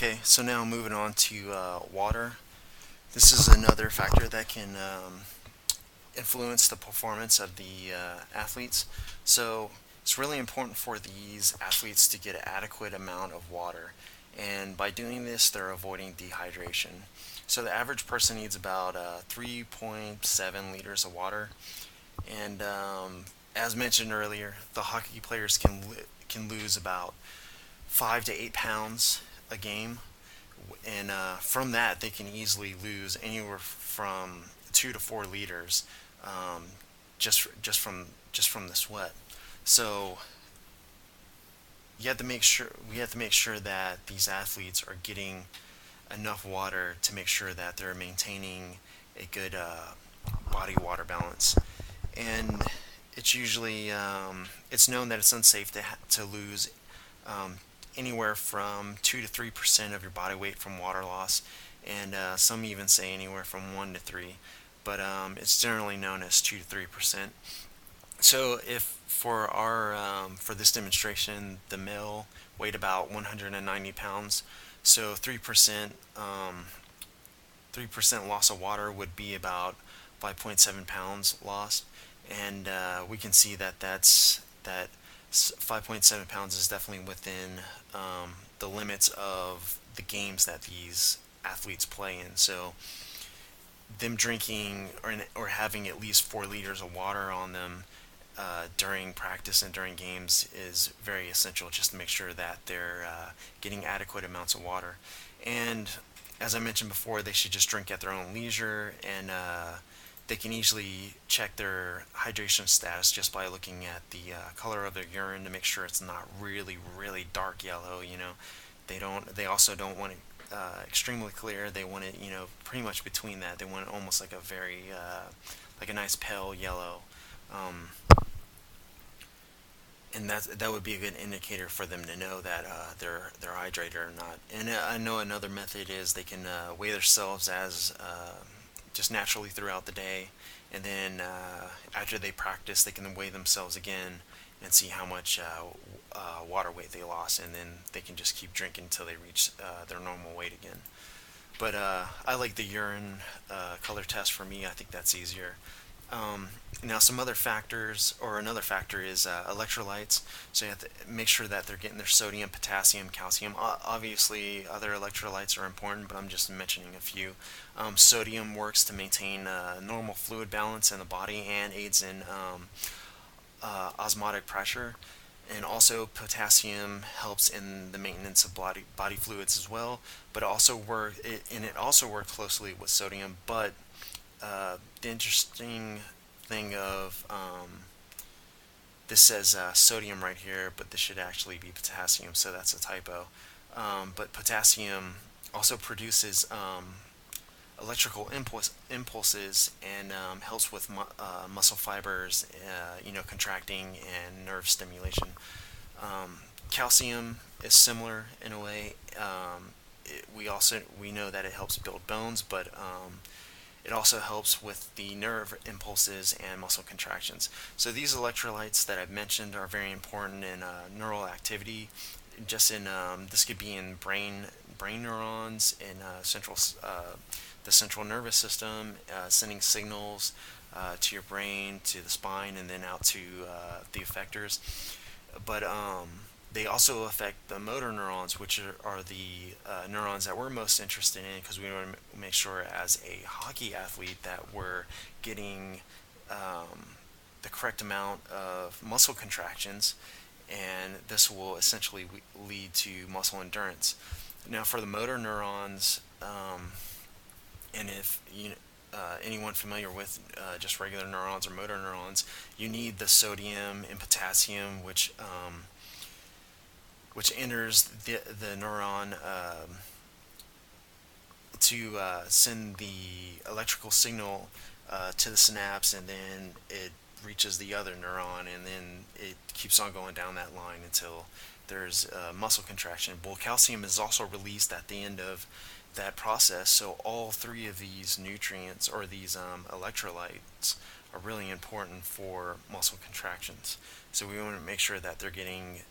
Okay, so now moving on to water. This is another factor that can influence the performance of the athletes. So it's really important for these athletes to get an adequate amount of water. And by doing this, they're avoiding dehydration. So the average person needs about 3.7 liters of water. And as mentioned earlier, the hockey players can lose about 5 to 8 pounds a game, and from that they can easily lose anywhere from 2 to 4 liters, um, just from the sweat. So we have to make sure that these athletes are getting enough water to make sure that they're maintaining a good body water balance. And it's known that it's unsafe to lose um, anywhere from 2 to 3% of your body weight from water loss, and some even say anywhere from 1 to 3. But it's generally known as 2 to 3%. So if for this demonstration, the male weighed about 190 pounds, so 3% loss of water would be about 5.7 pounds lost, and we can see that 5.7 pounds is definitely within the limits of the games that these athletes play in. So them drinking or having at least 4 liters of water on them during practice and during games is very essential, just to make sure that they're getting adequate amounts of water. And as I mentioned before, they should just drink at their own leisure, and they can easily check their hydration status just by looking at the color of their urine to make sure it's not really, really dark yellow. They also don't want it extremely clear. They want it, pretty much between that. They want it almost like like a nice pale yellow. Um, and that would be a good indicator for them to know that they're hydrated or not. And I know another method is they can weigh themselves as just naturally throughout the day, and then after they practice, they can weigh themselves again and see how much water weight they lost, and then they can just keep drinking until they reach their normal weight again. But I like the urine color test for me. I think that's easier. Um, Now, some other factors, or another factor, is electrolytes. So you have to make sure that they're getting their sodium, potassium, calcium. Obviously, other electrolytes are important, but I'm just mentioning a few. Sodium works to maintain normal fluid balance in the body and aids in osmotic pressure. And also, potassium helps in the maintenance of body fluids as well. But it also works closely with sodium. But the interesting thing of this says sodium right here, but this should actually be potassium, so that's a typo. But potassium also produces electrical impulses, and helps with muscle fibers, contracting and nerve stimulation. Calcium is similar in a way. We know that it helps build bones, but it also helps with the nerve impulses and muscle contractions. So these electrolytes that I've mentioned are very important in neural activity. This could be in brain neurons in the central nervous system, sending signals to your brain, to the spine, and then out to the effectors. But they also affect the motor neurons, which are the neurons that we're most interested in, because we want to make sure, as a hockey athlete, that we're getting the correct amount of muscle contractions, and this will essentially lead to muscle endurance. Now, for the motor neurons, and if anyone familiar with just regular neurons or motor neurons, you need the sodium and potassium, which enters the neuron to send the electrical signal to the synapse, and then it reaches the other neuron, and then it keeps on going down that line until there's muscle contraction. Well, calcium is also released at the end of that process, so all three of these nutrients, or these electrolytes, are really important for muscle contractions. So we want to make sure that they're getting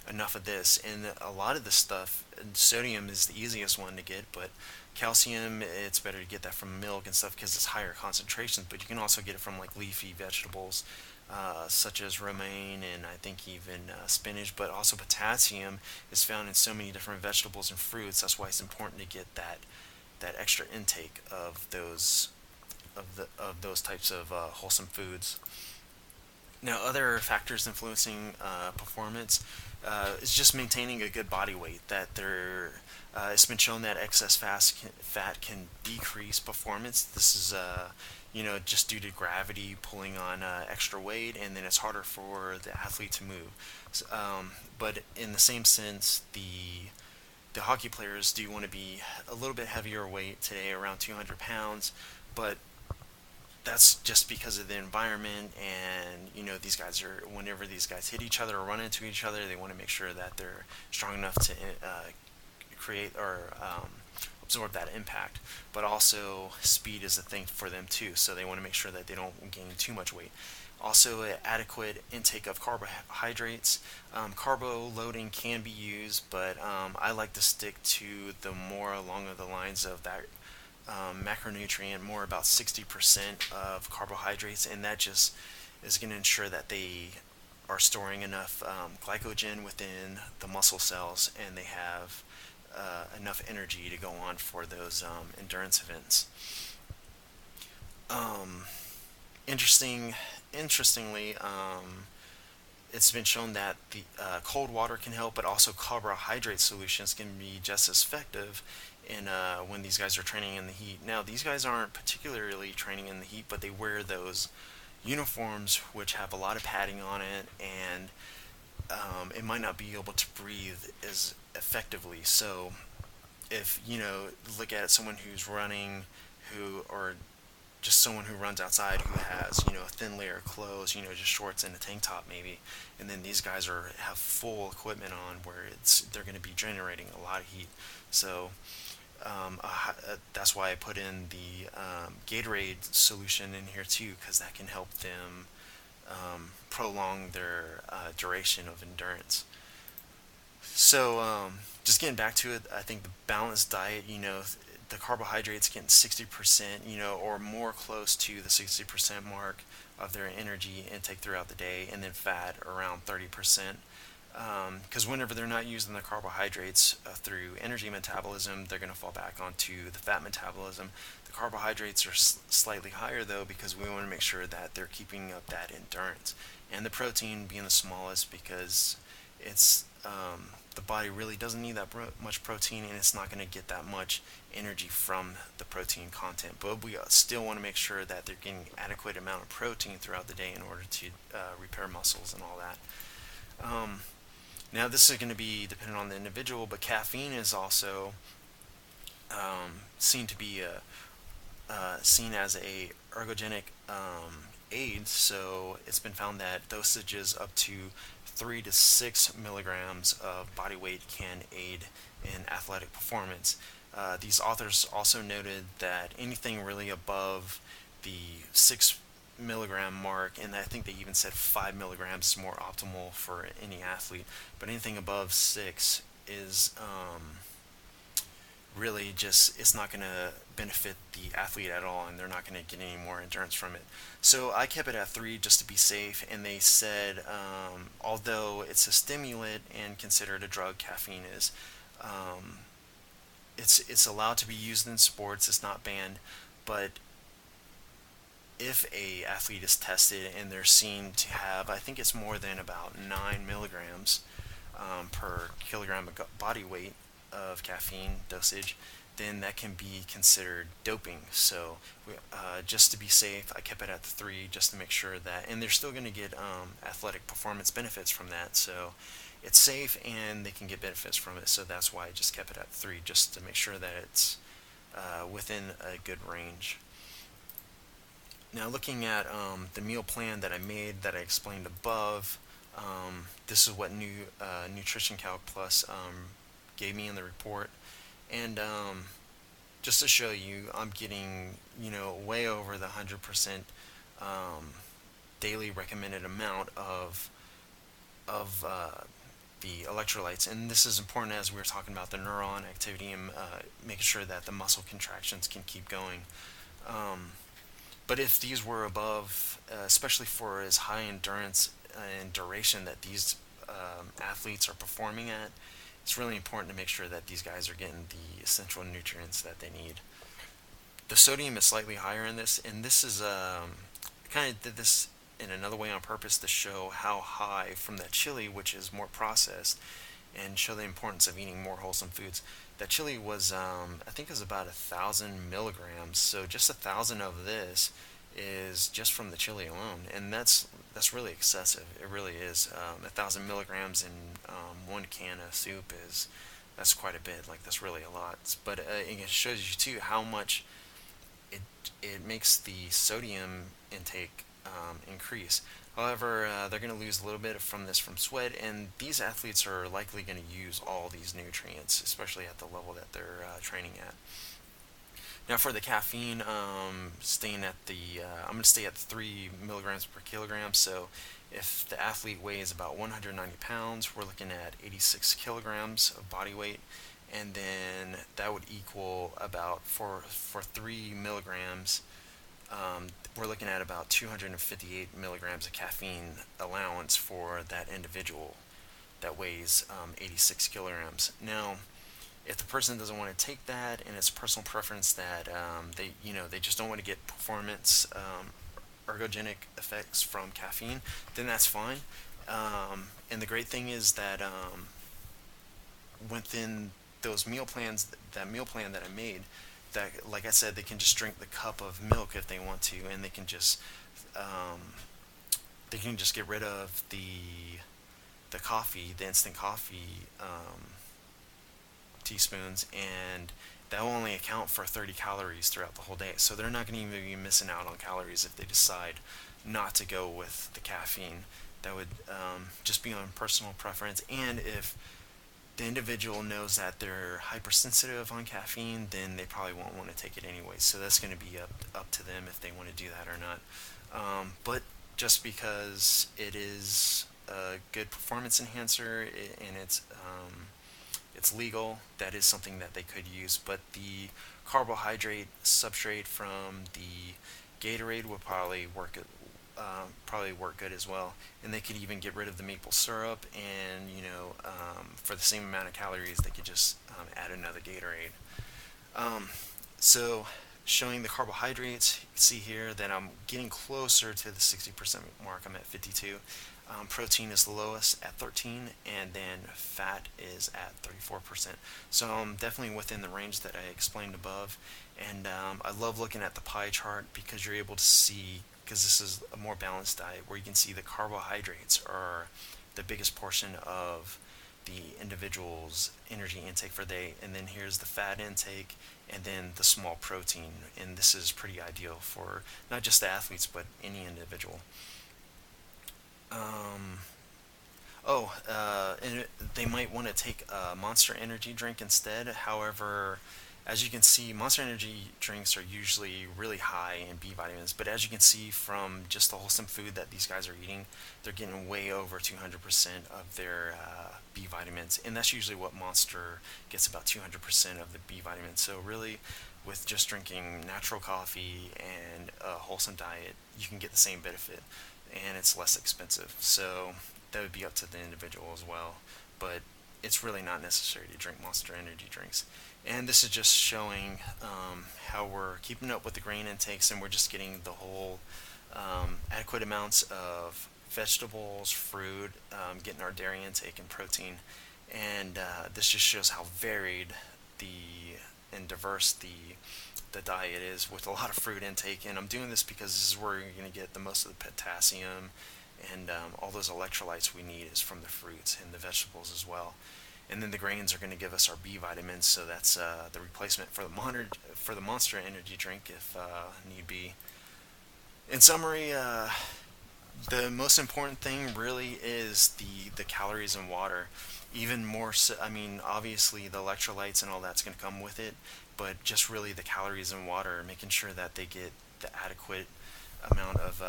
enough of this. And a lot of the stuff, sodium is the easiest one to get, but calcium, it's better to get that from milk and stuff because it's higher concentrations. But you can also get it from like leafy vegetables, such as romaine and I think even spinach. But also potassium is found in so many different vegetables and fruits. That's why it's important to get that extra intake of those types of wholesome foods. Now, other factors influencing performance is just maintaining a good body weight. It's been shown that excess fat can decrease performance. This is just due to gravity pulling on extra weight, and then it's harder for the athlete to move. But in the same sense, the hockey players do want to be a little bit heavier weight today, around 200 pounds, but that's just because of the environment. And these guys are, whenever these guys hit each other or run into each other, they want to make sure that they're strong enough to create or absorb that impact. But also speed is a thing for them too, so they want to make sure that they don't gain too much weight. Also, adequate intake of carbohydrates. Carbo loading can be used, but I like to stick to the more along the lines of that macronutrient, more about 60% of carbohydrates, and that just is going to ensure that they are storing enough glycogen within the muscle cells, and they have enough energy to go on for those endurance events. Um, interestingly, it's been shown that the cold water can help, but also carbohydrate solutions can be just as effective in when these guys are training in the heat. Now, these guys aren't particularly training in the heat, but they wear those uniforms which have a lot of padding on it, and it might not be able to breathe as effectively. So, if look at someone who's running, or just someone who runs outside who has a thin layer of clothes, just shorts and a tank top maybe, and then these guys have full equipment on where they're going to be generating a lot of heat. So that's why I put in the Gatorade solution in here too, because that can help them prolong their duration of endurance. So just getting back to it, I think the balanced diet, the carbohydrates getting 60%, or more close to the 60% mark of their energy intake throughout the day, and then fat around 30%. Because whenever they're not using the carbohydrates through energy metabolism, they're going to fall back onto the fat metabolism. The carbohydrates are slightly higher though, because we want to make sure that they're keeping up that endurance. And the protein being the smallest, because it's the body really doesn't need that much protein, and it's not going to get that much energy from the protein content. But we still want to make sure that they're getting adequate amount of protein throughout the day in order to repair muscles and all that. Now, this is going to be dependent on the individual, but caffeine is also seen to be seen as a ergogenic aid. So it's been found that dosages up to 3 to 6 milligrams of body weight can aid in athletic performance. These authors also noted that anything really above the 6 milligram mark, and I think they even said 5 milligrams is more optimal for any athlete, but anything above 6 is really just, it's not going to benefit the athlete at all, and they're not going to get any more endurance from it. So I kept it at 3 just to be safe, and they said although it's a stimulant and considered a drug, caffeine is, it's allowed to be used in sports, it's not banned, but if a athlete is tested and they're seen to have, I think it's more than about 9 milligrams per kilogram of body weight of caffeine dosage, then that can be considered doping. So just to be safe, I kept it at the 3 just to make sure that, and they're still going to get athletic performance benefits from that. So it's safe and they can get benefits from it. So that's why I just kept it at 3, just to make sure that it's within a good range. Now, looking at the meal plan that I made that I explained above, this is what Nutrition Calc Plus gave me in the report, and just to show you, I'm getting way over the 100% daily recommended amount of the electrolytes. And this is important as we were talking about the neuron activity and making sure that the muscle contractions can keep going. But if these were above, especially for as high endurance and duration that these athletes are performing at, it's really important to make sure that these guys are getting the essential nutrients that they need. The sodium is slightly higher in this, and this is I kind of did this in another way on purpose to show how high from that chili, which is more processed, and show the importance of eating more wholesome foods. That chili was, I think, it was about 1,000 milligrams. So just 1,000 of this is just from the chili alone, and that's really excessive. It really is. 1,000 milligrams in one can of soup that's quite a bit. Like, that's really a lot. But it shows you too how much it makes the sodium intake increase. However, they're going to lose a little bit from this from sweat, and these athletes are likely going to use all these nutrients, especially at the level that they're training at. Now for the caffeine, staying at I'm going to stay at 3 milligrams per kilogram. So if the athlete weighs about 190 pounds, we're looking at 86 kilograms of body weight, and then that would equal about for 3 milligrams. We're looking at about 258 milligrams of caffeine allowance for that individual that weighs 86 kilograms. Now, if the person doesn't want to take that, and it's personal preference that they just don't want to get performance ergogenic effects from caffeine, then that's fine. And the great thing is that within those meal plans, that meal plan that I made, that, like I said, they can just drink the cup of milk if they want to, and they can just get rid of the coffee, the instant coffee teaspoons, and that will only account for 30 calories throughout the whole day. So they're not going to even be missing out on calories if they decide not to go with the caffeine. That would just be on personal preference, and if the individual knows that they're hypersensitive on caffeine, then they probably won't want to take it anyway. So that's going to be up to them if they want to do that or not. But just because it is a good performance enhancer and it's legal, that is something that they could use. But the carbohydrate substrate from the Gatorade will probably work good as well, and they could even get rid of the maple syrup, and for the same amount of calories they could just add another Gatorade. So showing the carbohydrates, you can see here that I'm getting closer to the 60% mark. I'm at 52. Protein is the lowest at 13, and then fat is at 34%. So I'm definitely within the range that I explained above, and I love looking at the pie chart because you're able to see, because this is a more balanced diet, where you can see the carbohydrates are the biggest portion of the individual's energy intake for the day, and then here's the fat intake, and then the small protein. And this is pretty ideal for not just the athletes but any individual. And they might want to take a Monster Energy drink instead. However, as you can see, Monster Energy drinks are usually really high in B vitamins, but as you can see from just the wholesome food that these guys are eating, they're getting way over 200% of their B vitamins, and that's usually what Monster gets, about 200% of the B vitamins. So really, with just drinking natural coffee and a wholesome diet, you can get the same benefit, and it's less expensive. So that would be up to the individual as well, but it's really not necessary to drink Monster Energy drinks. And this is just showing how we're keeping up with the grain intakes, and we're just getting the whole adequate amounts of vegetables, fruit, getting our dairy intake and protein. And this just shows how varied and diverse the diet is, with a lot of fruit intake. And I'm doing this because this is where you're going to get the most of the potassium and all those electrolytes we need is from the fruits and the vegetables as well. And then the grains are going to give us our B vitamins, so that's the replacement for the Monster Energy drink if need be. In summary, the most important thing really is the calories and water. Even more so, I mean, obviously the electrolytes and all that's going to come with it, but just really the calories and water, making sure that they get the adequate amount of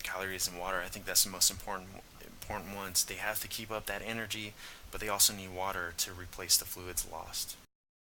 calories and water. I think that's the most important important ones. They have to keep up that energy, but they also need water to replace the fluids lost.